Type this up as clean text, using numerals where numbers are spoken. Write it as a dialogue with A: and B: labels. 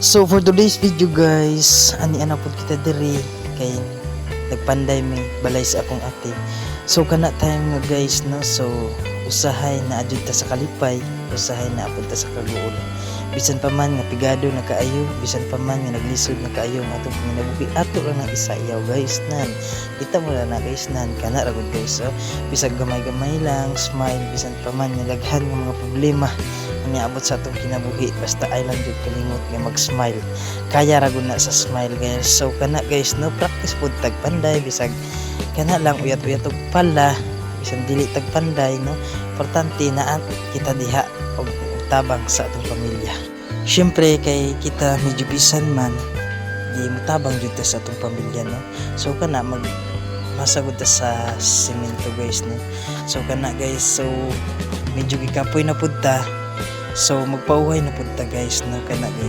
A: So for today's video guys, ani po kita diri kay nagpanday mi balay sa akong ate. So kana time nga guys no, so usahay na adjud ta sa kalipay, usahay na apod ta sa kaguol. Bisan pa man nga pigado na kaayo, bisan pa man nga naglisod na kaayo nga atong panginabuhi ato lang ng isa iyaw guys nan. Kita mo na guys nan kana ra gud guys. So bisag gamay-gamay lang, smile bisan pa man nga daghan nga mga problema niabot sa atong kinabuhi basta ay lang jud kalimot nga mag-smile. Kaya ra gud na sa smile guys. So kana guys no, practice pud tag panday bisag kana lang uyat-uyat og pala bisan dili tag panday no. Importante na kita diha og tabang sa atong pamilya. Syempre kay kita medyo bisan man di mutabang jud ta sa atong pamilya no. So kana mag masagod ta sa semento guys no. So kana guys, so medyo gikapoy na pud ta. So magpauhay na pud ta guys no kana guys.